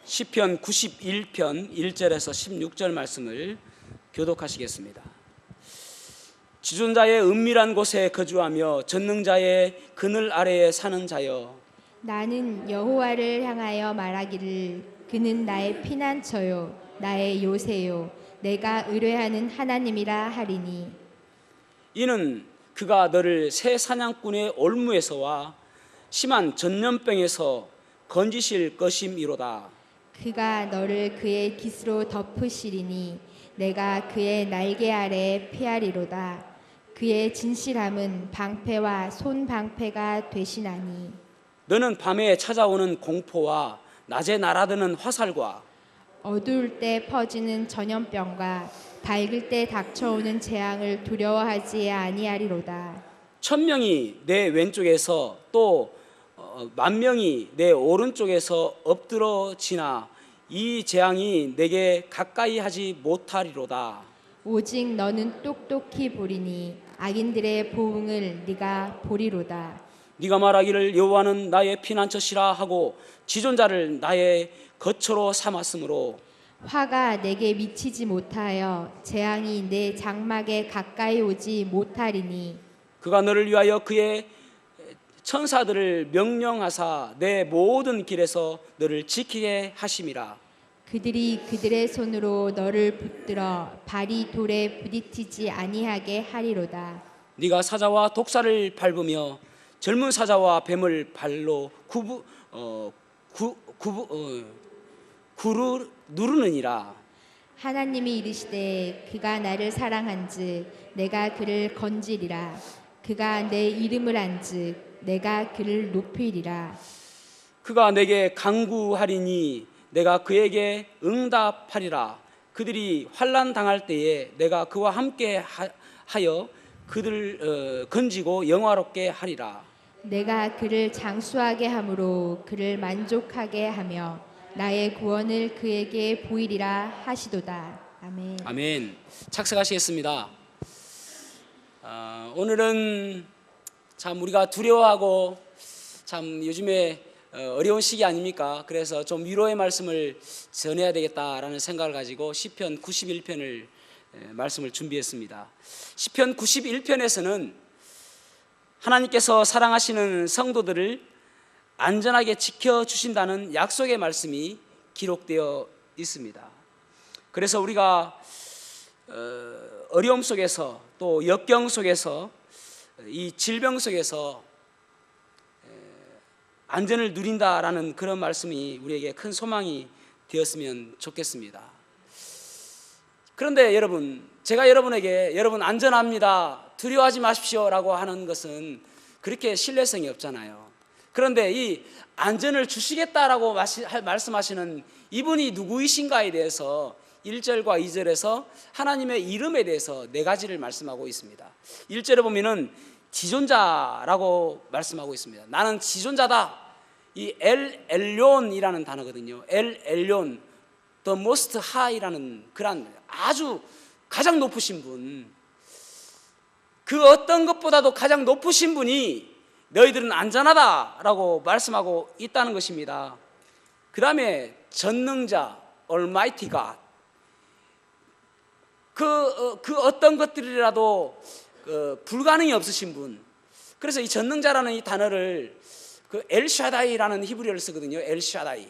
시편 91편 1절에서 16절 말씀을 교독하시겠습니다. 지존자의 은밀한 곳에 거주하며 전능자의 그늘 아래에 사는 자여, 나는 여호와를 향하여 말하기를 그는 나의 피난처요 나의 요새요 내가 의뢰하는 하나님이라 하리니, 이는 그가 너를 새 사냥꾼의 올무에서와 심한 전염병에서 건지실 것임이로다. 그가 너를 그의 깃으로 덮으시리니 내가 그의 날개 아래 피하리로다. 그의 진실함은 방패와 손방패가 되시나니, 너는 밤에 찾아오는 공포와 낮에 날아드는 화살과 어두울 때 퍼지는 전염병과 밝을 때 닥쳐오는 재앙을 두려워하지 아니하리로다. 1000명이 내 왼쪽에서 또 10,000명이 내 오른쪽에서 엎드러지나 이 재앙이 내게 가까이 하지 못하리로다. 오직 너는 똑똑히 보리니 악인들의 보응을 네가 보리로다. 네가 말하기를 여호와는 나의 피난처시라 하고 지존자를 나의 거처로 삼았으므로 화가 내게 미치지 못하여 재앙이 내 장막에 가까이 오지 못하리니, 그가 너를 위하여 그의 천사들을 명령하사 내 모든 길에서 너를 지키게 하심이라. 그들이 그들의 손으로 너를 붙들어 발이 돌에 부딪히지 아니하게 하리로다. 네가 사자와 독사를 밟으며 젊은 사자와 뱀을 발로 누르느니라. 하나님이 이르시되 그가 나를 사랑한즉 내가 그를 건지리라. 그가 내 이름을 안즉 내가 그를 높이리라. 그가 내게 간구하리니 내가 그에게 응답하리라. 그들이 환난 당할 때에 내가 그와 함께 하여 그들을 건지고 영화롭게 하리라. 내가 그를 장수하게 함으로 그를 만족하게 하며 나의 구원을 그에게 보이리라 하시도다. 아멘. 아멘. 착석하시겠습니다. 오늘은 참 우리가 두려워하고 참 요즘에 어려운 시기 아닙니까? 그래서 좀 위로의 말씀을 전해야 되겠다라는 생각을 가지고 시편 91편을 말씀을 준비했습니다. 시편 91편에서는 하나님께서 사랑하시는 성도들을 안전하게 지켜주신다는 약속의 말씀이 기록되어 있습니다. 그래서 우리가 어려움 속에서 또 역경 속에서 이 질병 속에서 안전을 누린다라는 그런 말씀이 우리에게 큰 소망이 되었으면 좋겠습니다. 그런데 여러분, 제가 여러분에게 여러분 안전합니다, 두려워하지 마십시오라고 하는 것은 그렇게 신뢰성이 없잖아요. 그런데 이 안전을 주시겠다라고 말씀하시는 이분이 누구이신가에 대해서 1절과 2절에서 하나님의 이름에 대해서 4가지를 말씀하고 있습니다. 1절에 보면은 지존자라고 말씀하고 있습니다. 나는 지존자다. 이 엘 엘론이라는 단어거든요. 엘 엘론, the most high라는 그런 아주 가장 높으신 분, 그 어떤 것보다도 가장 높으신 분이 너희들은 안전하다라고 말씀하고 있다는 것입니다. 그 다음에 전능자, Almighty God, 그 어떤 것들이라도 불가능이 없으신 분. 그래서 이 전능자라는 이 단어를 엘샤다이라는 히브리어를 쓰거든요. 엘샤다이.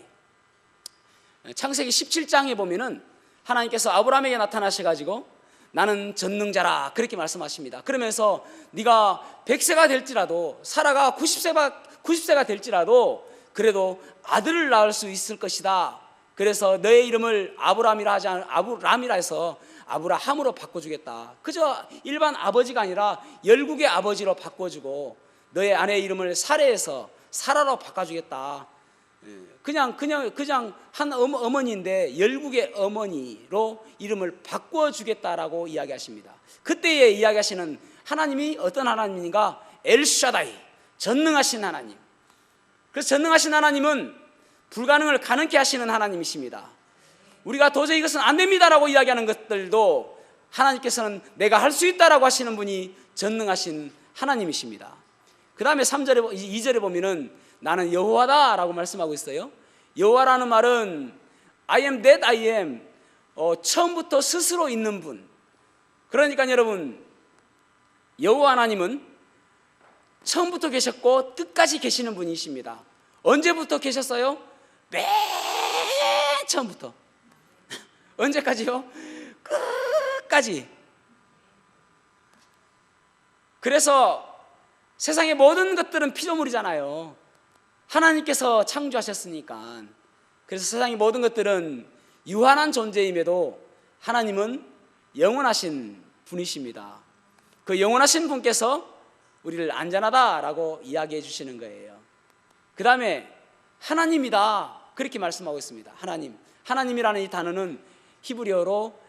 창세기 17장에 보면은 하나님께서 아브라함에게 나타나셔가지고 나는 전능자라 그렇게 말씀하십니다. 그러면서 네가 100세가 될지라도 사라가 90세가 될지라도 그래도 아들을 낳을 수 있을 것이다. 그래서 너의 이름을 아브라함이라 하지 않고 아브람이라 해서 아브라함으로 바꿔주겠다. 그저 일반 아버지가 아니라 열국의 아버지로 바꿔주고 너의 아내의 이름을 사레에서 사라로 바꿔주겠다. 그냥 한 어머니인데 열국의 어머니로 이름을 바꿔주겠다라고 이야기하십니다. 그때에 이야기하시는 하나님이 어떤 하나님인가? 엘샤다이, 전능하신 하나님. 그래서 전능하신 하나님은 불가능을 가능케 하시는 하나님이십니다. 우리가 도저히 이것은 안 됩니다라고 이야기하는 것들도 하나님께서는 내가 할 수 있다라고 하시는 분이 전능하신 하나님이십니다. 그 다음에 2절에 보면은 나는 여호와다라고 말씀하고 있어요. 여호와라는 말은 I am that I am, 처음부터 스스로 있는 분. 그러니까 여러분, 여호와 하나님은 처음부터 계셨고 끝까지 계시는 분이십니다. 언제부터 계셨어요? 맨 처음부터. 언제까지요? 끝까지. 그래서 세상의 모든 것들은 피조물이잖아요. 하나님께서 창조하셨으니까. 그래서 세상의 모든 것들은 유한한 존재임에도 하나님은 영원하신 분이십니다. 그 영원하신 분께서 우리를 안전하다라고 이야기해 주시는 거예요. 그 다음에 하나님이다, 그렇게 말씀하고 있습니다. 하나님. 하나님이라는 이 단어는 히브리어로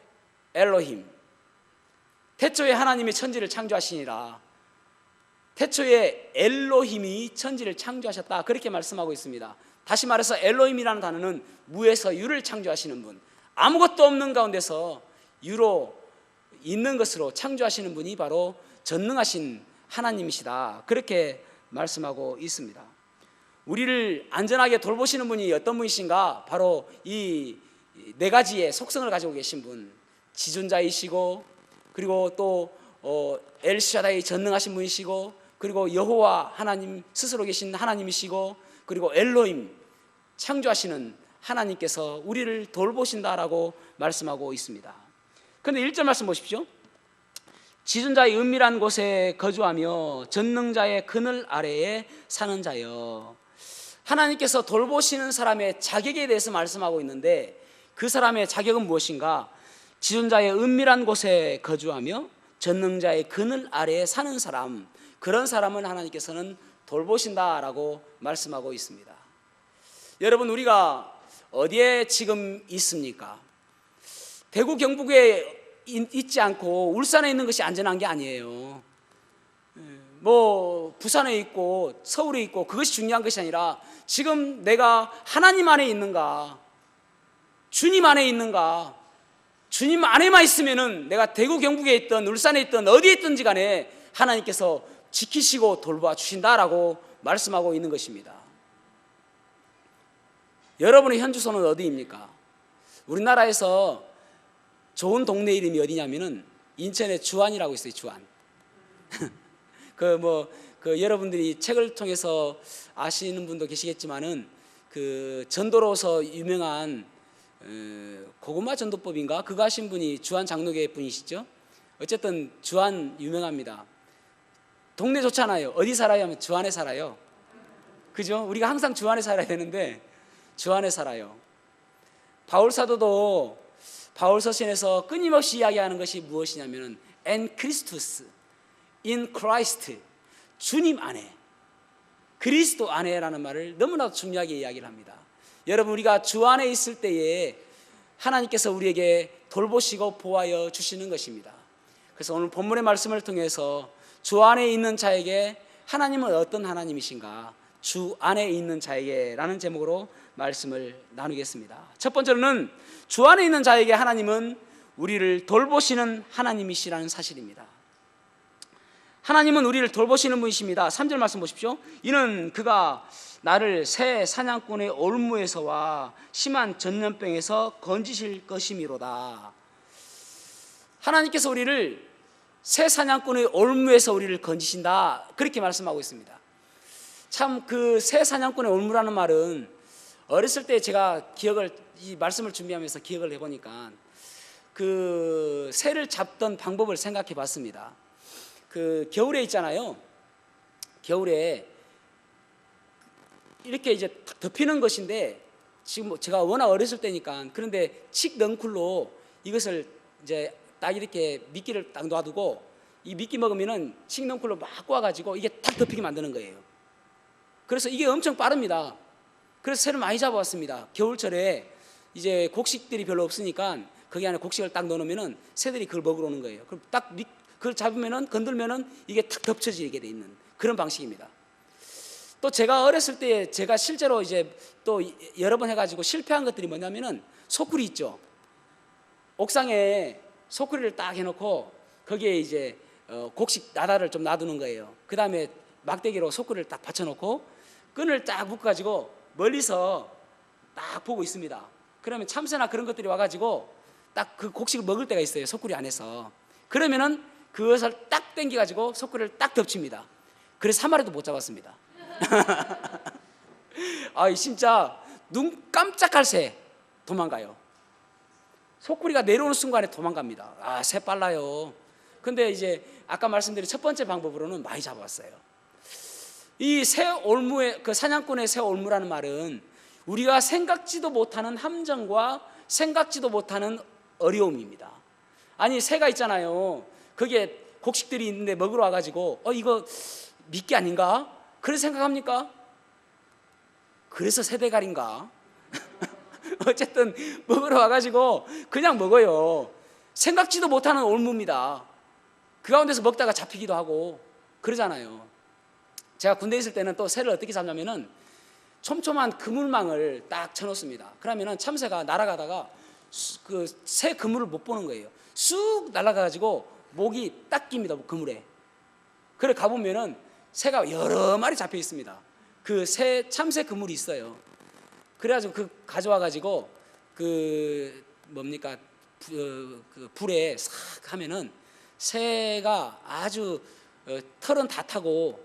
엘로힘. 태초에 하나님이 천지를 창조하시니라. 태초에 엘로힘이 천지를 창조하셨다, 그렇게 말씀하고 있습니다. 다시 말해서 엘로힘이라는 단어는 무에서 유를 창조하시는 분, 아무것도 없는 가운데서 유로 있는 것으로 창조하시는 분이 바로 전능하신 하나님이시다, 그렇게 말씀하고 있습니다. 우리를 안전하게 돌보시는 분이 어떤 분이신가? 바로 이 네 가지의 속성을 가지고 계신 분, 지존자이시고, 그리고 또 엘샤다이 전능하신 분이시고, 그리고 여호와 하나님 스스로 계신 하나님이시고, 그리고 엘로힘 창조하시는 하나님께서 우리를 돌보신다라고 말씀하고 있습니다. 그런데 1절 말씀 보십시오. 지존자의 은밀한 곳에 거주하며 전능자의 그늘 아래에 사는 자여. 하나님께서 돌보시는 사람의 자격에 대해서 말씀하고 있는데, 그 사람의 자격은 무엇인가? 지존자의 은밀한 곳에 거주하며 전능자의 그늘 아래에 사는 사람, 그런 사람을 하나님께서는 돌보신다라고 말씀하고 있습니다. 여러분, 우리가 어디에 지금 있습니까? 대구 경북에 있지 않고 울산에 있는 것이 안전한 게 아니에요. 뭐 부산에 있고 서울에 있고 그것이 중요한 것이 아니라 지금 내가 하나님 안에 있는가, 주님 안에 있는가. 주님 안에만 있으면은 내가 대구 경북에 있든 울산에 있든 어디에 있든지 간에 하나님께서 지키시고 돌봐 주신다라고 말씀하고 있는 것입니다. 여러분의 현 주소는 어디입니까? 우리나라에서 좋은 동네 이름이 어디냐면은 인천에 주안이라고 있어요. 주안. 여러분들이 책을 통해서 아시는 분도 계시겠지만은 그 전도로서 유명한 고구마 전도법인가 그거 하신 분이 주안 장로교 분이시죠. 어쨌든 주안 유명합니다. 동네 좋잖아요. 어디 살아요 하면 주안에 살아요. 그죠? 우리가 항상 주안에 살아야 되는데 주안에 살아요. 바울 사도도 바울 서신에서 끊임없이 이야기하는 것이 무엇이냐면은 en Christus, in Christ, 주님 안에, 그리스도 안에라는 말을 너무나도 중요하게 이야기를 합니다. 여러분, 우리가 주 안에 있을 때에 하나님께서 우리에게 돌보시고 보호하여 주시는 것입니다. 그래서 오늘 본문의 말씀을 통해서 주 안에 있는 자에게 하나님은 어떤 하나님이신가? 주 안에 있는 자에게 라는 제목으로 말씀을 나누겠습니다. 첫 번째로는 주 안에 있는 자에게 하나님은 우리를 돌보시는 하나님이시라는 사실입니다. 하나님은 우리를 돌보시는 분이십니다. 3절 말씀 보십시오. 이는 그가 나를 새 사냥꾼의 올무에서와 심한 전염병에서 건지실 것이미로다. 하나님께서 우리를 새 사냥꾼의 올무에서 우리를 건지신다, 그렇게 말씀하고 있습니다. 참 그 새 사냥꾼의 올무라는 말은 어렸을 때 제가 이 말씀을 준비하면서 기억을 해보니까 그 새를 잡던 방법을 생각해 봤습니다. 그 겨울에 있잖아요. 겨울에 이렇게 이제 덮이는 것인데, 지금 제가 워낙 어렸을 때니까, 그런데 칡넝쿨로 이것을 이제 딱 이렇게 미끼를 딱 놔두고 이 미끼 먹으면은 칡넝쿨로 막 꼬아가지고 이게 딱 덮이게 만드는 거예요. 그래서 이게 엄청 빠릅니다. 그래서 새를 많이 잡아왔습니다. 겨울철에 이제 곡식들이 별로 없으니까 거기 안에 곡식을 딱 넣어놓으면은 새들이 그걸 먹으러 오는 거예요. 그럼 딱 그걸 잡으면은, 건들면은 이게 탁 덮쳐지게 돼 있는 그런 방식입니다. 또 제가 어렸을 때 제가 실제로 이제 또 여러 번 해가지고 실패한 것들이 뭐냐면은 소쿠리 있죠. 옥상에 소쿠리를 딱 해놓고 거기에 이제 곡식 나다를 좀 놔두는 거예요. 그 다음에 막대기로 소쿠리를 딱 받쳐놓고 끈을 딱 묶어가지고 멀리서 딱 보고 있습니다. 그러면 참새나 그런 것들이 와가지고 딱 그 곡식을 먹을 때가 있어요. 소쿠리 안에서. 그러면은 그것을 딱 당겨가지고 소쿠리를 딱 덮칩니다. 그래서 한 마리도 못 잡았습니다. 아, 진짜 눈 깜짝할 새 도망가요. 소쿠리가 내려오는 순간에 도망갑니다. 아, 새 빨라요. 근데 이제 아까 말씀드린 첫 번째 방법으로는 많이 잡았어요. 이 새 올무의 그 사냥꾼의 새 올무라는 말은 우리가 생각지도 못하는 함정과 생각지도 못하는 어려움입니다. 아니, 새가 있잖아요. 거기에 곡식들이 있는데 먹으러 와가지고 이거 미끼 아닌가? 그래서 생각합니까? 그래서 새대갈인가? 어쨌든 먹으러 와가지고 그냥 먹어요. 생각지도 못하는 올무입니다. 그 가운데서 먹다가 잡히기도 하고 그러잖아요. 제가 군대에 있을 때는 또 새를 어떻게 잡냐면은 촘촘한 그물망을 딱 쳐놓습니다. 그러면은 참새가 날아가다가 그 새 그물을 못 보는 거예요. 쑥 날아가가지고 목이 딱 낍니다, 그물에. 그래 가보면은 새가 여러 마리 잡혀 있습니다. 그 새 참새 그물이 있어요. 그래가지고 그 가져와가지고 그 뭡니까 그 불에 싹 하면은 새가 아주 털은 다 타고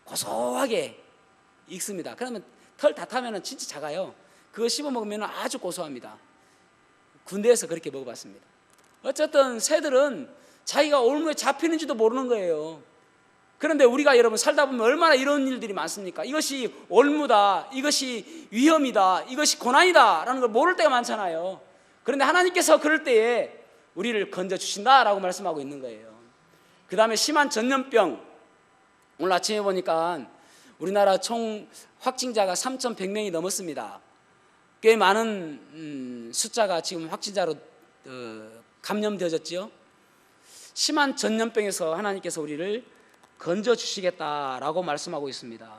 고소하게 익습니다. 그러면 털 다 타면은 진짜 작아요. 그거 씹어 먹으면 아주 고소합니다. 군대에서 그렇게 먹어봤습니다. 어쨌든 새들은 자기가 올무에 잡히는지도 모르는 거예요. 그런데 우리가 여러분 살다 보면 얼마나 이런 일들이 많습니까? 이것이 올무다, 이것이 위험이다, 이것이 고난이다 라는 걸 모를 때가 많잖아요. 그런데 하나님께서 그럴 때에 우리를 건져주신다라고 말씀하고 있는 거예요. 그 다음에 심한 전염병, 오늘 아침에 보니까 우리나라 총 확진자가 3,100명이 넘었습니다. 꽤 많은 숫자가 지금 확진자로 감염되어졌지요. 심한 전염병에서 하나님께서 우리를 건져주시겠다라고 말씀하고 있습니다.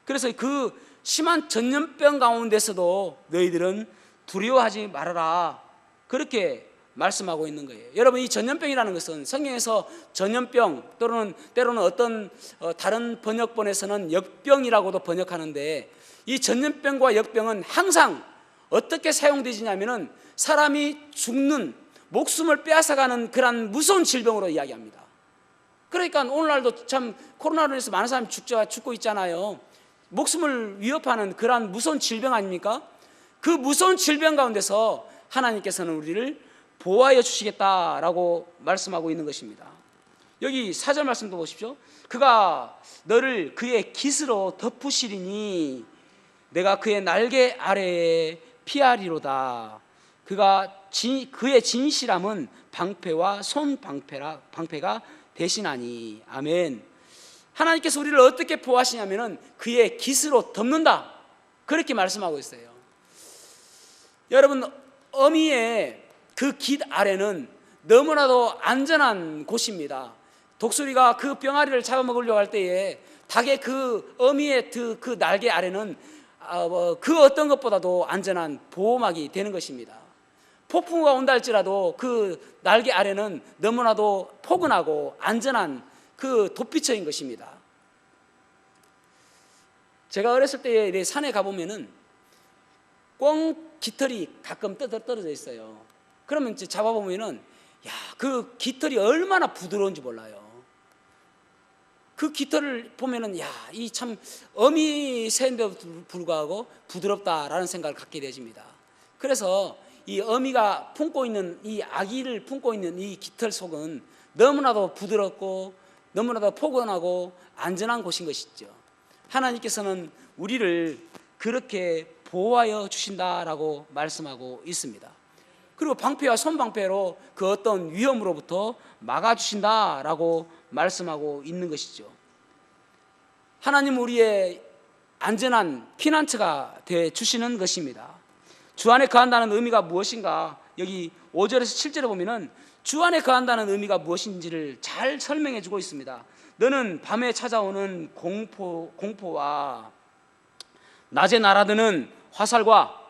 그래서 그 심한 전염병 가운데서도 너희들은 두려워하지 말아라, 그렇게 말씀하고 있는 거예요. 여러분, 이 전염병이라는 것은 성경에서 전염병 때로는 어떤 다른 번역본에서는 역병이라고도 번역하는데, 이 전염병과 역병은 항상 어떻게 사용되지냐면은 사람이 죽는, 목숨을 빼앗아가는 그런 무서운 질병으로 이야기합니다. 그러니까 오늘날도 참 코로나로 인해서 많은 사람이 죽고 있잖아요. 목숨을 위협하는 그런 무서운 질병 아닙니까? 그 무서운 질병 가운데서 하나님께서는 우리를 보호하여 주시겠다라고 말씀하고 있는 것입니다. 여기 4절 말씀도 보십시오. 그가 너를 그의 깃으로 덮으시리니 내가 그의 날개 아래에 피하리로다. 그의 진실함은 방패와 손방패가 대신하니. 아멘. 하나님께서 우리를 어떻게 보호하시냐면은 그의 깃으로 덮는다, 그렇게 말씀하고 있어요. 여러분, 어미의 그 깃 아래는 너무나도 안전한 곳입니다. 독수리가 그 병아리를 잡아먹으려고 할 때에 닭의 그 어미의 그 날개 아래는 그 어떤 것보다도 안전한 보호막이 되는 것입니다. 폭풍우가 온다 할지라도 그 날개 아래는 너무나도 포근하고 안전한 그 돛비처인 것입니다. 제가 어렸을 때 산에 가보면은 꽁 깃털이 가끔 떨어져 있어요. 그러면 이제 잡아보면은 그 깃털이 얼마나 부드러운지 몰라요. 그 깃털을 보면은 이 참 어미 새인데도 불구하고 부드럽다라는 생각을 갖게 되집니다. 그래서 이 어미가 품고 있는, 이 아기를 품고 있는 이 깃털 속은 너무나도 부드럽고 너무나도 포근하고 안전한 곳인 것이죠. 하나님께서는 우리를 그렇게 보호하여 주신다라고 말씀하고 있습니다. 그리고 방패와 손방패로 그 어떤 위험으로부터 막아주신다라고 말씀하고 있는 것이죠. 하나님 우리의 안전한 피난처가 되어 주시는 것입니다. 주 안에 거한다는 의미가 무엇인가, 여기 5절에서 7절에 보면은 주 안에 거한다는 의미가 무엇인지를 잘 설명해 주고 있습니다. 너는 밤에 찾아오는 공포와 낮에 날아드는 화살과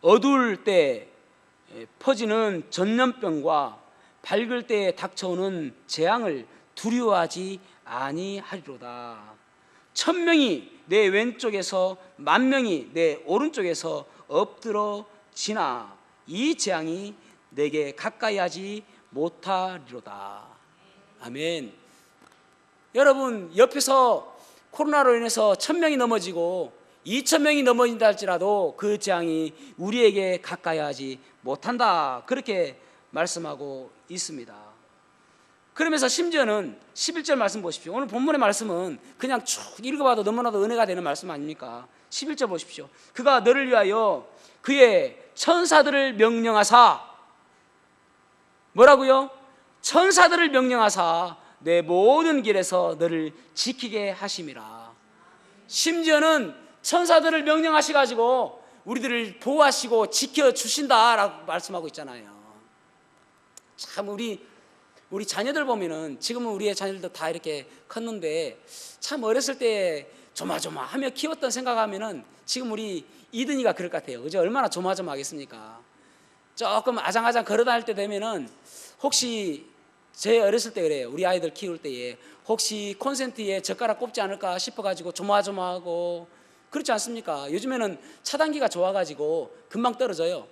어두울 때 퍼지는 전염병과 밝을 때에 닥쳐오는 재앙을 두려워하지 아니하리로다. 1000명이 내 왼쪽에서 10,000명이 내 오른쪽에서 엎드러 지나 이 재앙이 내게 가까이 하지 못하리로다. 아멘. 여러분, 옆에서 코로나로 인해서 1000명이 넘어지고 2000명이 넘어진다 할지라도 그 재앙이 우리에게 가까이 하지 못한다, 그렇게 말씀하고 있습니다. 그러면서 심지어는 11절 말씀 보십시오. 오늘 본문의 말씀은 그냥 쭉 읽어봐도 너무나도 은혜가 되는 말씀 아닙니까? 11절 보십시오. 그가 너를 위하여 그의 천사들을 명령하사, 뭐라고요? 천사들을 명령하사 내 모든 길에서 너를 지키게 하심이라. 심지어는 천사들을 명령하셔가지고 우리들을 보호하시고 지켜주신다라고 말씀하고 있잖아요. 참 우리 자녀들 보면은, 지금은 우리의 자녀들도 다 이렇게 컸는데 참 어렸을 때 조마조마하며 키웠던 생각하면은 지금 우리 이든이가 그럴 것 같아요. 그죠? 얼마나 조마조마하겠습니까? 조금 아장아장 걸어다닐 때 되면은, 혹시 제 어렸을 때 그래요. 우리 아이들 키울 때에 혹시 콘센트에 젓가락 꼽지 않을까 싶어가지고 조마조마하고, 그렇지 않습니까? 요즘에는 차단기가 좋아가지고 금방 떨어져요.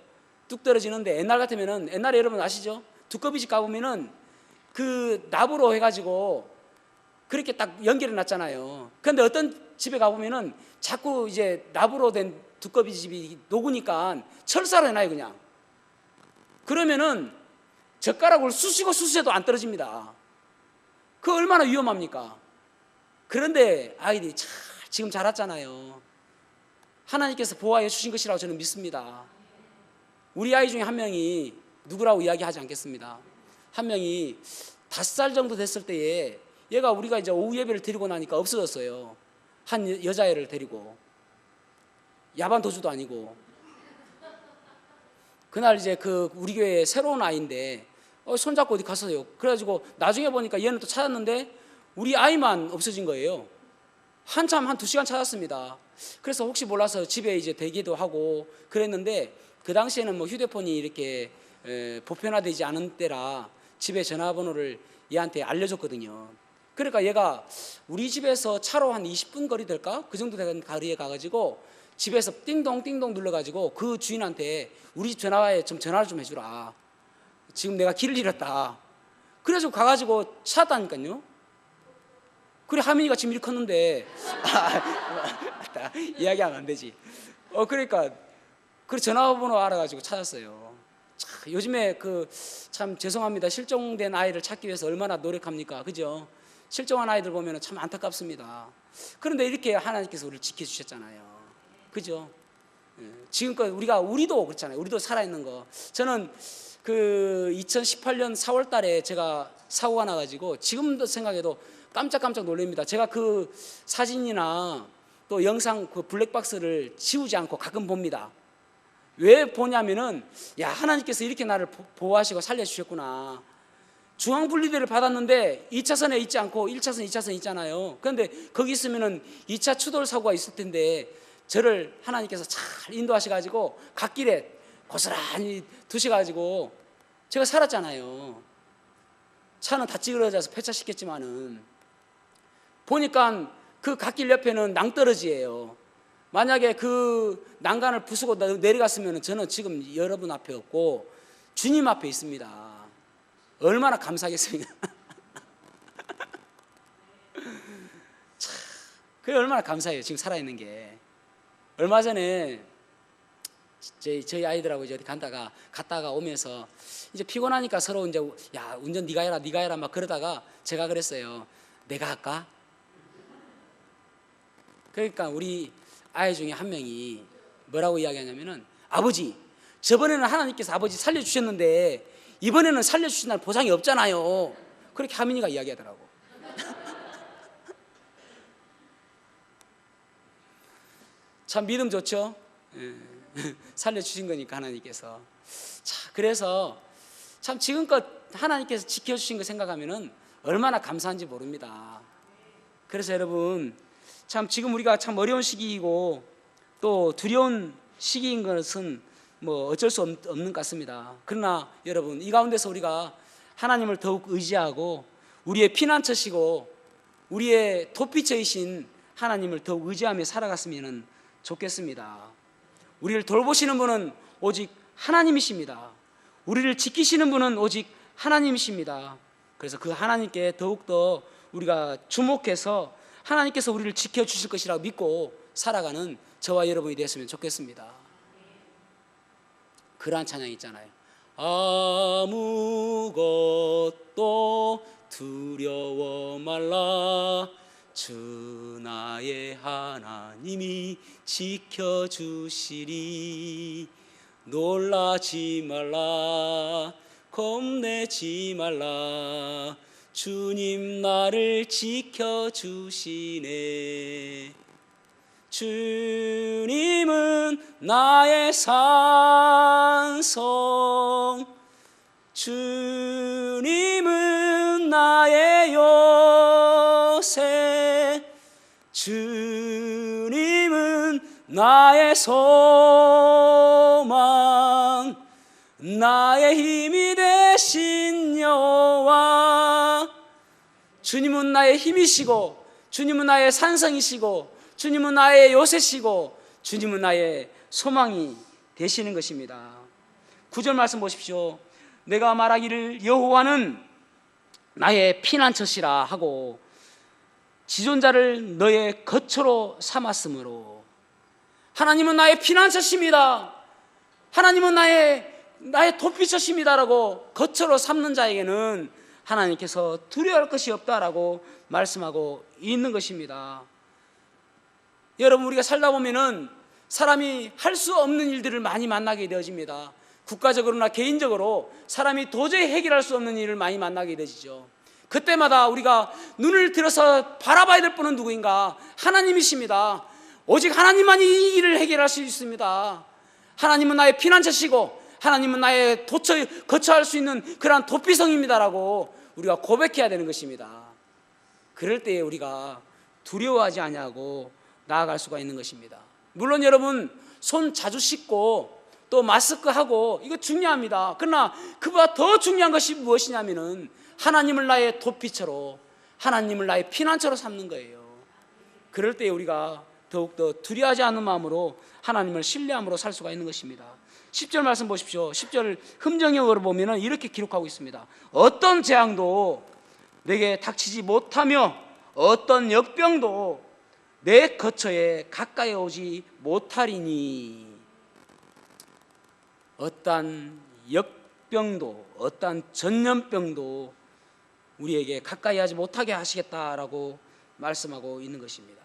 뚝 떨어지는데, 옛날 같으면은, 옛날에 여러분 아시죠? 두꺼비집 가보면은 그 나무로 해가지고 그렇게 딱 연결해 놨잖아요. 그런데 어떤 집에 가보면은 자꾸 이제 나무로 된 두꺼비집이 녹으니까 철사로 해놔요, 그냥. 그러면은 젓가락을 쑤시고 안 떨어집니다. 그거 얼마나 위험합니까? 그런데 아이들이 지금 자랐잖아요. 하나님께서 보호해 주신 것이라고 저는 믿습니다. 우리 아이 중에 한 명이, 누구라고 이야기하지 않겠습니다, 한 명이 5살 정도 됐을 때에 얘가, 우리가 이제 오후 예배를 드리고 나니까 없어졌어요. 한 여자애를 데리고, 야반 도주도 아니고. 그날 이제 우리 교회에 새로운 아이인데 손잡고 어디 갔어요. 그래가지고 나중에 보니까 얘는 또 찾았는데 우리 아이만 없어진 거예요. 한참 한 2시간 찾았습니다. 그래서 혹시 몰라서 집에 이제 대기도 하고 그랬는데, 그 당시에는 뭐 휴대폰이 이렇게 보편화되지 않은 때라 집에 전화번호를 얘한테 알려줬거든요. 그러니까 얘가 우리 집에서 차로 한 20분 거리 될까? 그 정도 되는 거리에 가가지고 집에서 띵동 눌러가지고 그 주인한테 우리 집 전화에 좀 전화를 좀 해주라, 지금 내가 길을 잃었다. 그래서 가가지고 찾았다니까요. 그래, 하민이가 지금 이렇게 컸는데 이야기하면 안 되지. 그러니까 그 전화번호 알아가지고 찾았어요. 요즘에 참 죄송합니다. 실종된 아이를 찾기 위해서 얼마나 노력합니까? 그죠? 실종한 아이들 보면 참 안타깝습니다. 그런데 이렇게 하나님께서 우리를 지켜주셨잖아요. 그죠? 지금껏 우리도 그렇잖아요. 우리도 살아있는 거. 저는 2018년 4월 달에 제가 사고가 나가지고 지금도 생각해도 깜짝 놀랍니다. 제가 그 사진이나 또 영상 블랙박스를 지우지 않고 가끔 봅니다. 왜 보냐면은, 야, 하나님께서 이렇게 나를 보호하시고 살려주셨구나. 중앙분리대를 받았는데 2차선에 있지 않고 1차선, 2차선 있잖아요. 그런데 거기 있으면은 2차 추돌 사고가 있을 텐데 저를 하나님께서 잘 인도하셔가지고 갓길에 고스란히 두셔가지고 제가 살았잖아요. 차는 다 찌그러져서 폐차시켰지만은, 보니까 그 갓길 옆에는 낭떠러지예요. 만약에 그 난간을 부수고 내려갔으면 저는 지금 여러분 앞에 없고 주님 앞에 있습니다. 얼마나 감사하겠습니까? 그게 얼마나 감사해요, 지금 살아있는 게. 얼마 전에 저희 아이들하고 이제 어디 갔다가 오면서 이제 피곤하니까 서로 이제, 야, 운전 네가 해라 막 그러다가 제가 그랬어요. 내가 할까? 그러니까 우리 아이 중에 한 명이 뭐라고 이야기하냐면은, 아버지, 저번에는 하나님께서 아버지 살려주셨는데 이번에는 살려주신다는 보장이 없잖아요. 그렇게 하민이가 이야기하더라고. 참 믿음 좋죠? 살려주신 거니까 하나님께서. 자, 그래서 참 지금껏 하나님께서 지켜주신 거 생각하면은 얼마나 감사한지 모릅니다. 그래서 여러분, 참 지금 우리가 참 어려운 시기이고 또 두려운 시기인 것은 뭐 어쩔 수 없는 것 같습니다. 그러나 여러분, 이 가운데서 우리가 하나님을 더욱 의지하고 우리의 피난처시고 우리의 도피처이신 하나님을 더욱 의지하며 살아갔으면 좋겠습니다. 우리를 돌보시는 분은 오직 하나님이십니다. 우리를 지키시는 분은 오직 하나님이십니다. 그래서 그 하나님께 더욱더 우리가 주목해서 하나님께서 우리를 지켜주실 것이라고 믿고 살아가는 저와 여러분이 되었으면 좋겠습니다. 그러한 찬양이 있잖아요. 아무것도 두려워 말라, 주 나의 하나님이 지켜주시리. 놀라지 말라, 겁내지 말라, 주님 나를 지켜주시네. 주님은 나의 산성, 주님은 나의 요새, 주님은 나의 소망, 나의 힘이 되신 여호와. 주님은 나의 힘이시고, 주님은 나의 산성이시고, 주님은 나의 요새시고, 주님은 나의 소망이 되시는 것입니다. 9절 말씀 보십시오. 내가 말하기를 여호와는 나의 피난처시라 하고 지존자를 너의 거처로 삼았으므로. 하나님은 나의 피난처십니다. 하나님은 나의 도피처십니다라고 거처로 삼는 자에게는 하나님께서 두려워할 것이 없다라고 말씀하고 있는 것입니다. 여러분, 우리가 살다 보면은 사람이 할 수 없는 일들을 많이 만나게 되어집니다. 국가적으로나 개인적으로 사람이 도저히 해결할 수 없는 일을 많이 만나게 되지죠. 그때마다 우리가 눈을 들어서 바라봐야 될 분은 누구인가? 하나님이십니다. 오직 하나님만이 이 일을 해결할 수 있습니다. 하나님은 나의 피난처시고 하나님은 나의 거처할 수 있는 그러한 도피성입니다라고 우리가 고백해야 되는 것입니다. 그럴 때에 우리가 두려워하지 아니하고 나아갈 수가 있는 것입니다. 물론 여러분, 손 자주 씻고 또 마스크하고 이거 중요합니다. 그러나 그보다 더 중요한 것이 무엇이냐면은 하나님을 나의 도피처로, 하나님을 나의 피난처로 삼는 거예요. 그럴 때 우리가 더욱더 두려워하지 않는 마음으로 하나님을 신뢰함으로 살 수가 있는 것입니다. 10절 말씀 보십시오. 10절 흠정역으로 보면 이렇게 기록하고 있습니다. 어떤 재앙도 내게 닥치지 못하며 어떤 역병도 내 거처에 가까이 오지 못하리니. 어떠한 역병도 어떠한 전염병도 우리에게 가까이 하지 못하게 하시겠다라고 말씀하고 있는 것입니다.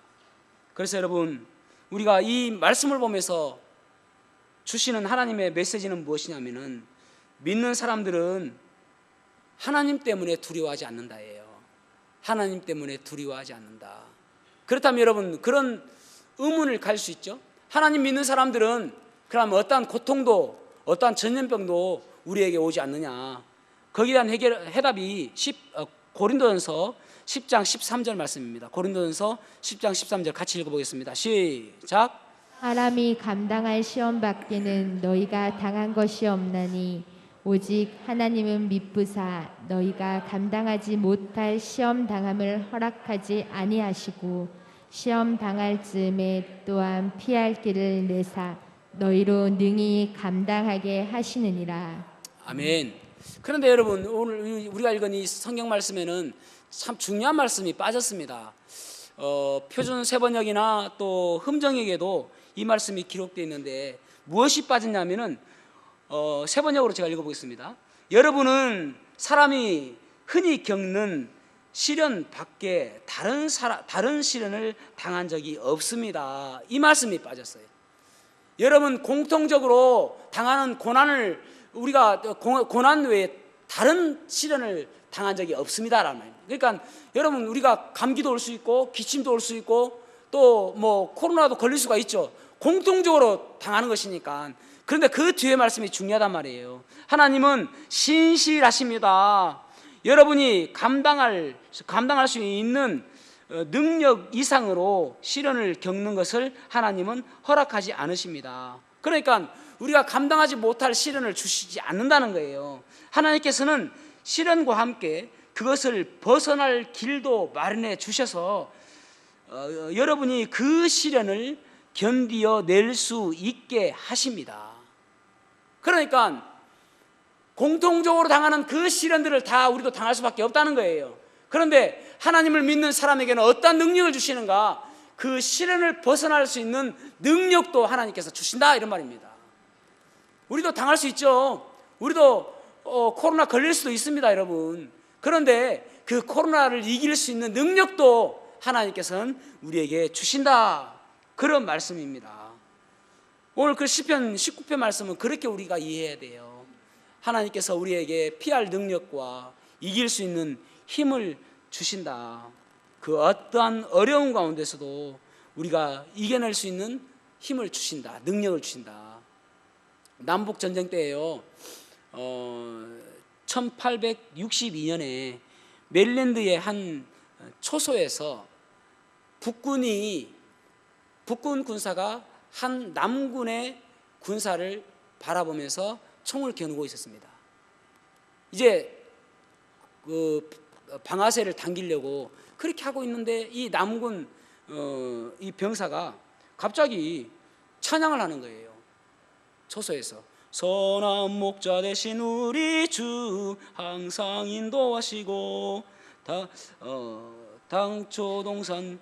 그래서 여러분, 우리가 이 말씀을 보면서 주시는 하나님의 메시지는 무엇이냐면은 믿는 사람들은 하나님 때문에 두려워하지 않는다예요. 하나님 때문에 두려워하지 않는다. 그렇다면 여러분, 그런 의문을 가질 수 있죠. 하나님 믿는 사람들은 그럼 어떠한 고통도 어떠한 전염병도 우리에게 오지 않느냐. 거기에 대한 해답이 고린도전서 10장 13절 말씀입니다. 고린도전서 10장 13절 같이 읽어보겠습니다. 시작. 사람이 감당할 시험 밖에는 너희가 당한 것이 없나니 오직 하나님은 미쁘사 너희가 감당하지 못할 시험 당함을 허락하지 아니하시고 시험 당할 즈음에 또한 피할 길을 내사 너희로 능히 감당하게 하시느니라. 아멘. 그런데 여러분, 오늘 우리가 읽은 이 성경 말씀에는 참 중요한 말씀이 빠졌습니다. 표준 세번역이나 또 흠정역에도 이 말씀이 기록되어 있는데 무엇이 빠졌냐면은 세번역으로 제가 읽어보겠습니다. 여러분은 사람이 흔히 겪는 시련 밖에 다른 시련을 당한 적이 없습니다. 이 말씀이 빠졌어요. 여러분, 공통적으로 당하는 고난을 우리가 고난 외에 다른 시련을 당한 적이 없습니다라는 말입니다. 그러니까 여러분, 우리가 감기도 올 수 있고 기침도 올 수 있고 또 뭐 코로나도 걸릴 수가 있죠. 공통적으로 당하는 것이니까. 그런데 그 뒤에 말씀이 중요하단 말이에요. 하나님은 신실하십니다. 여러분이 감당할 수 있는 능력 이상으로 시련을 겪는 것을 하나님은 허락하지 않으십니다. 그러니까 우리가 감당하지 못할 시련을 주시지 않는다는 거예요. 하나님께서는 시련과 함께 그것을 벗어날 길도 마련해 주셔서 여러분이 그 시련을 견디어 낼 수 있게 하십니다. 그러니까 공통적으로 당하는 그 시련들을 다 우리도 당할 수밖에 없다는 거예요. 그런데 하나님을 믿는 사람에게는 어떤 능력을 주시는가? 그 시련을 벗어날 수 있는 능력도 하나님께서 주신다, 이런 말입니다. 우리도 당할 수 있죠. 우리도 코로나 걸릴 수도 있습니다, 여러분. 그런데 그 코로나를 이길 수 있는 능력도 하나님께서는 우리에게 주신다, 그런 말씀입니다. 오늘 그 시편 19편 말씀은 그렇게 우리가 이해해야 돼요. 하나님께서 우리에게 피할 능력과 이길 수 있는 힘을 주신다. 그 어떠한 어려움 가운데서도 우리가 이겨낼 수 있는 힘을 주신다, 능력을 주신다. 남북 전쟁 때에요, 1862년에 메릴랜드의 한 초소에서 북군 군사가 한 남군의 군사를 바라보면서 총을 겨누고 있었습니다. 이제 그 방아쇠를 당기려고 그렇게 하고 있는데 이 남군 이 병사가 갑자기 찬양을 하는 거예요. 초소에서 선한 목자 되신 우리 주 항상 인도하시고 당초동산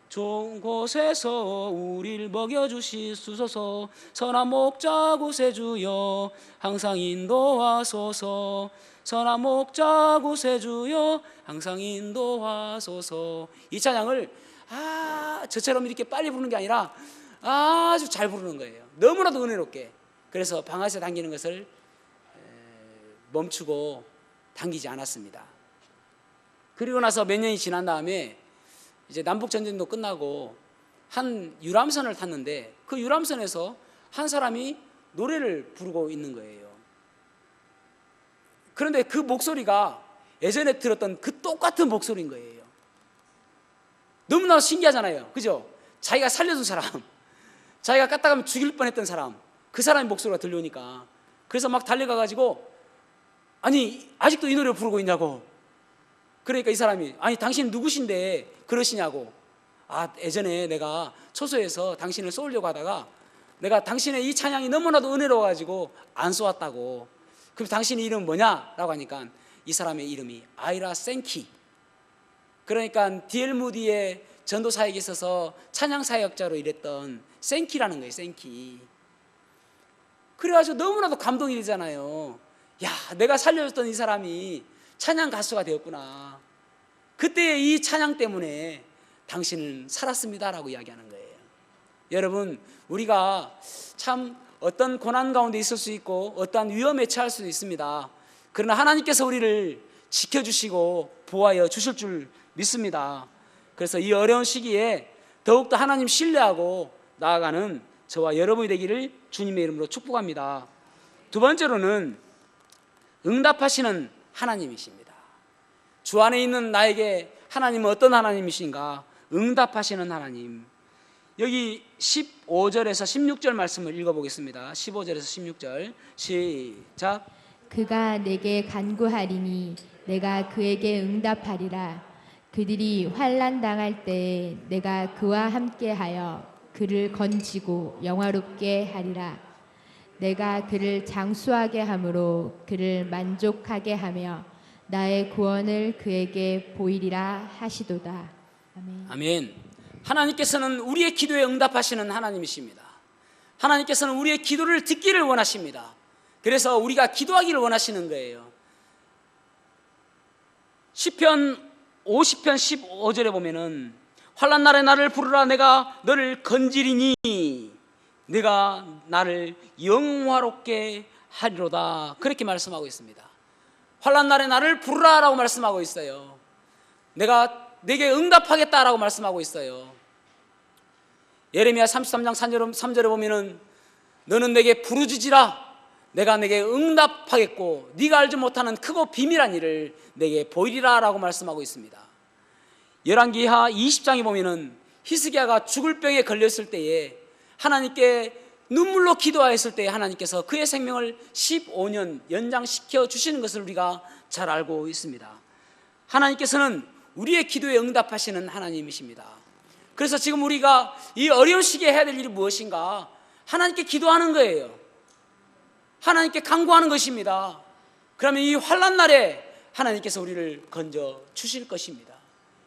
좋은 곳에서 우리를 먹여주시소서. 선한 목자 구세주여 항상 인도하소서. 선한 목자 구세주여 항상 인도하소서. 이 찬양을 저처럼 이렇게 빨리 부르는 게 아니라 아주 잘 부르는 거예요. 너무나도 은혜롭게. 그래서 방아쇠 당기는 것을 멈추고 당기지 않았습니다. 그리고 나서 몇 년이 지난 다음에 이제 남북전쟁도 끝나고 한 유람선을 탔는데 그 유람선에서 한 사람이 노래를 부르고 있는 거예요. 그런데 그 목소리가 예전에 들었던 그 똑같은 목소리인 거예요. 너무나 신기하잖아요, 그죠? 자기가 살려준 사람, 자기가 까딱하면 죽일 뻔했던 사람, 그 사람의 목소리가 들려오니까 그래서 막 달려가가지고 아니 아직도 이 노래를 부르고 있냐고. 그러니까 이 사람이 아니 당신 누구신데 그러시냐고. 예전에 내가 초소에서 당신을 쏘려고 하다가 내가 당신의 이 찬양이 너무나도 은혜로워가지고 안 쏘았다고. 그럼 당신의 이름은 뭐냐? 라고 하니까 이 사람의 이름이 아이라 생키. 그러니까 D.L. 무디의 전도사역에 있어서 찬양사역자로 일했던 생키라는 거예요. 생키. 그래가지고 너무나도 감동이 되잖아요. 야, 내가 살려줬던 이 사람이 찬양 가수가 되었구나. 그때의 이 찬양 때문에 당신은 살았습니다라고 이야기하는 거예요. 여러분, 우리가 참 어떤 고난 가운데 있을 수 있고 어떠한 위험에 처할 수도 있습니다. 그러나 하나님께서 우리를 지켜주시고 보호하여 주실 줄 믿습니다. 그래서 이 어려운 시기에 더욱더 하나님 신뢰하고 나아가는 저와 여러분이 되기를 주님의 이름으로 축복합니다. 두 번째로는 응답하시는 하나님이십니다. 주 안에 있는 나에게 하나님은 어떤 하나님이신가? 응답하시는 하나님. 여기 15절에서 16절 말씀을 읽어보겠습니다. 15절에서 16절 시작. 그가 내게 간구하리니 내가 그에게 응답하리라. 그들이 환난 당할 때 내가 그와 함께하여 그를 건지고 영화롭게 하리라. 내가 그를 장수하게 함으로 그를 만족하게 하며 나의 구원을 그에게 보이리라 하시도다. 아멘. 아멘. 하나님께서는 우리의 기도에 응답하시는 하나님이십니다. 하나님께서는 우리의 기도를 듣기를 원하십니다. 그래서 우리가 기도하기를 원하시는 거예요. 시편 50편 15절에 보면은 환난 날에 나를 부르라. 내가 너를 건지리니 내가 나를 영화롭게 하리로다. 그렇게 말씀하고 있습니다. 환난 날에 나를 부르라라고 말씀하고 있어요. 내가 내게 응답하겠다라고 말씀하고 있어요. 예레미야 33장 3절에 보면은 너는 내게 부르짖으라. 내가 내게 응답하겠고 네가 알지 못하는 크고 비밀한 일을 내게 보이리라라고 말씀하고 있습니다. 열왕기하 20장에 보면은 히스기야가 죽을 병에 걸렸을 때에 하나님께 눈물로 기도하였을 때에 하나님께서 그의 생명을 15년 연장시켜 주시는 것을 우리가 잘 알고 있습니다. 하나님께서는 우리의 기도에 응답하시는 하나님이십니다. 그래서 지금 우리가 이 어려운 시기에 해야 될 일이 무엇인가? 하나님께 기도하는 거예요. 하나님께 간구하는 것입니다. 그러면 이 환난 날에 하나님께서 우리를 건져 주실 것입니다.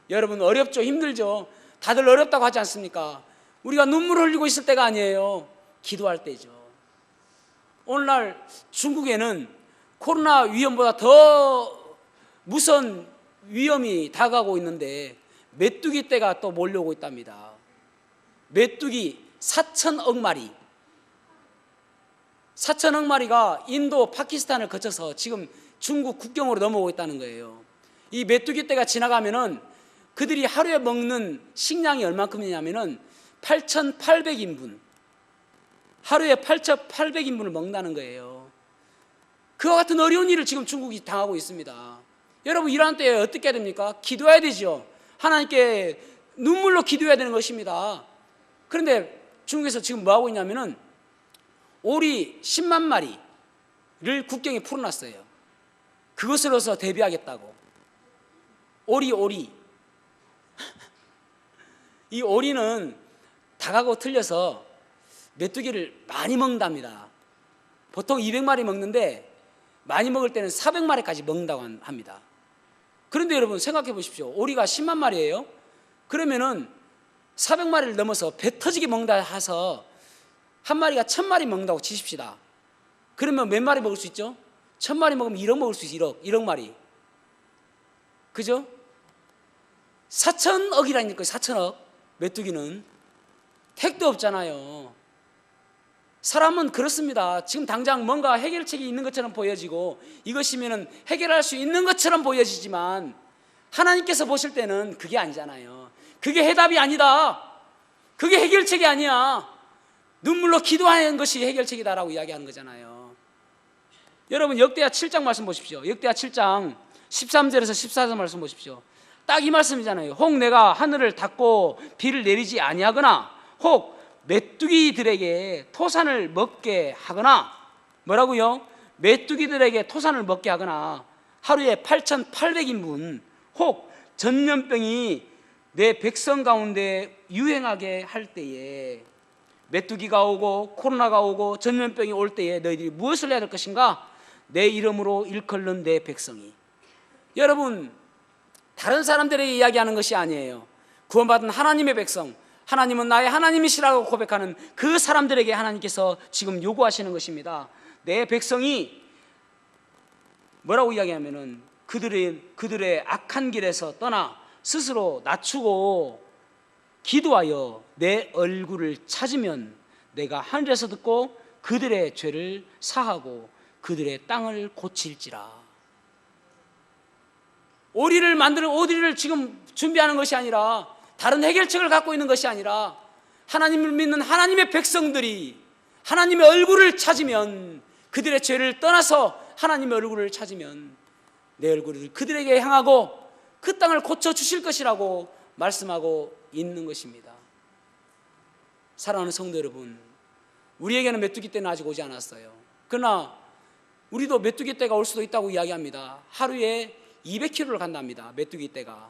여러분, 어렵죠? 힘들죠? 다들 어렵다고 하지 않습니까? 우리가 눈물을 흘리고 있을 때가 아니에요. 기도할 때죠. 오늘날 중국에는 코로나 위험보다 더 무서운 위험이 다가오고 있는데 메뚜기 떼가 또 몰려오고 있답니다. 메뚜기 4천억 마리, 4천억 마리가 인도, 파키스탄을 거쳐서 지금 중국 국경으로 넘어오고 있다는 거예요. 이 메뚜기 떼가 지나가면은 그들이 하루에 먹는 식량이 얼만큼이냐면은 8,800인분, 하루에 8,800인분을 먹는다는 거예요. 그와 같은 어려운 일을 지금 중국이 당하고 있습니다. 여러분, 이러한 때에 어떻게 해야 됩니까? 기도해야 되죠. 하나님께 눈물로 기도해야 되는 것입니다. 그런데 중국에서 지금 뭐 하고 있냐면은 오리 10만 마리를 국경에 풀어놨어요. 그것으로서 대비하겠다고. 오리. 이 오리는 닭하고 틀려서 메뚜기를 많이 먹는답니다. 보통 200마리 먹는데 많이 먹을 때는 400마리까지 먹는다고 합니다. 그런데 여러분 생각해 보십시오. 오리가 10만 마리예요. 그러면은 400마리를 넘어서 배 터지게 먹는다 해서 한 마리가 1000마리 먹는다고 치십시다. 그러면 몇 마리 먹을 수 있죠? 1000마리 먹으면 1억 먹을 수 있어요. 1억 마리. 그죠? 4천억이라니까요. 4천억. 메뚜기는 택도 없잖아요. 사람은 그렇습니다. 지금 당장 뭔가 해결책이 있는 것처럼 보여지고 이것이면 해결할 수 있는 것처럼 보여지지만 하나님께서 보실 때는 그게 아니잖아요. 그게 해답이 아니다. 그게 해결책이 아니야. 눈물로 기도하는 것이 해결책이다라고 이야기하는 거잖아요. 여러분, 역대하 7장 말씀 보십시오. 역대하 7장 13절에서 14절 말씀 보십시오. 딱 이 말씀이잖아요. 혹 내가 하늘을 닫고 비를 내리지 아니하거나 혹 메뚜기들에게 토산을 먹게 하거나, 뭐라고요? 메뚜기들에게 토산을 먹게 하거나 하루에 8,800인분 혹 전염병이 내 백성 가운데 유행하게 할 때에, 메뚜기가 오고 코로나가 오고 전염병이 올 때에 너희들이 무엇을 해야 될 것인가? 내 이름으로 일컬는 내 백성이. 여러분, 다른 사람들에게 이야기하는 것이 아니에요. 구원받은 하나님의 백성, 하나님은 나의 하나님이시라고 고백하는 그 사람들에게 하나님께서 지금 요구하시는 것입니다. 내 백성이 뭐라고 이야기하면은 그들의 악한 길에서 떠나 스스로 낮추고 기도하여 내 얼굴을 찾으면 내가 하늘에서 듣고 그들의 죄를 사하고 그들의 땅을 고칠지라. 오리를 지금 준비하는 것이 아니라, 다른 해결책을 갖고 있는 것이 아니라, 하나님을 믿는 하나님의 백성들이 하나님의 얼굴을 찾으면, 그들의 죄를 떠나서 하나님의 얼굴을 찾으면 내 얼굴을 그들에게 향하고 그 땅을 고쳐주실 것이라고 말씀하고 있는 것입니다. 사랑하는 성도 여러분, 우리에게는 메뚜기 때는 아직 오지 않았어요. 그러나 우리도 메뚜기 때가 올 수도 있다고 이야기합니다. 하루에 200km를 간답니다. 메뚜기 떼가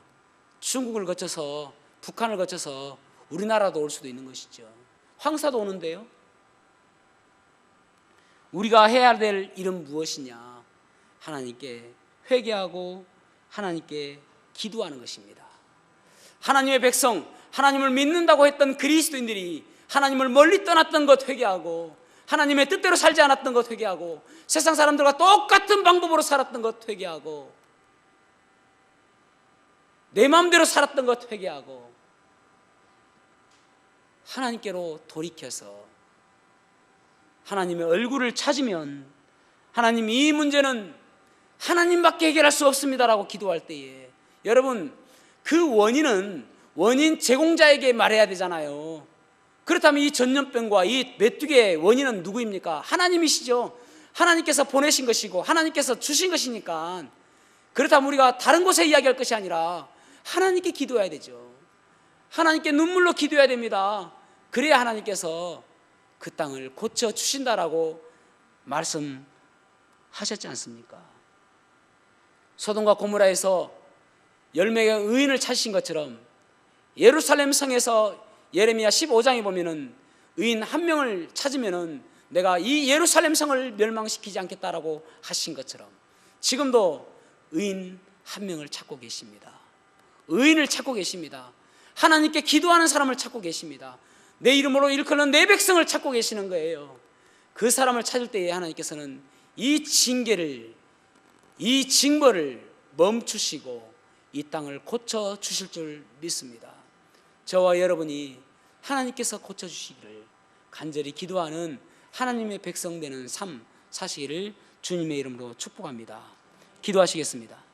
중국을 거쳐서, 북한을 거쳐서 우리나라도 올 수도 있는 것이죠. 황사도 오는데요. 우리가 해야 될 일은 무엇이냐? 하나님께 회개하고 하나님께 기도하는 것입니다. 하나님의 백성, 하나님을 믿는다고 했던 그리스도인들이 하나님을 멀리 떠났던 것 회개하고, 하나님의 뜻대로 살지 않았던 것 회개하고, 세상 사람들과 똑같은 방법으로 살았던 것 회개하고, 내 마음대로 살았던 것 회개하고 하나님께로 돌이켜서 하나님의 얼굴을 찾으면, 하나님, 이 문제는 하나님밖에 해결할 수 없습니다라고 기도할 때에, 여러분, 그 원인 제공자에게 말해야 되잖아요. 그렇다면 이 전염병과 이 메뚜기의 원인은 누구입니까? 하나님이시죠. 하나님께서 보내신 것이고 하나님께서 주신 것이니까. 그렇다면 우리가 다른 곳에 이야기할 것이 아니라 하나님께 기도해야 되죠. 하나님께 눈물로 기도해야 됩니다. 그래야 하나님께서 그 땅을 고쳐주신다라고 말씀하셨지 않습니까? 소돔과 고모라에서 10명의 의인을 찾으신 것처럼 예루살렘 성에서 예레미야 15장에 보면은 의인 한 명을 찾으면은 내가 이 예루살렘 성을 멸망시키지 않겠다라고 하신 것처럼 지금도 의인 한 명을 찾고 계십니다. 의인을 찾고 계십니다. 하나님께 기도하는 사람을 찾고 계십니다. 내 이름으로 일컫는 내 백성을 찾고 계시는 거예요. 그 사람을 찾을 때에 하나님께서는 이 징계를, 이 징벌을 멈추시고 이 땅을 고쳐주실 줄 믿습니다. 저와 여러분이 하나님께서 고쳐주시기를 간절히 기도하는 하나님의 백성 되는 삶 사시기를 주님의 이름으로 축복합니다. 기도하시겠습니다.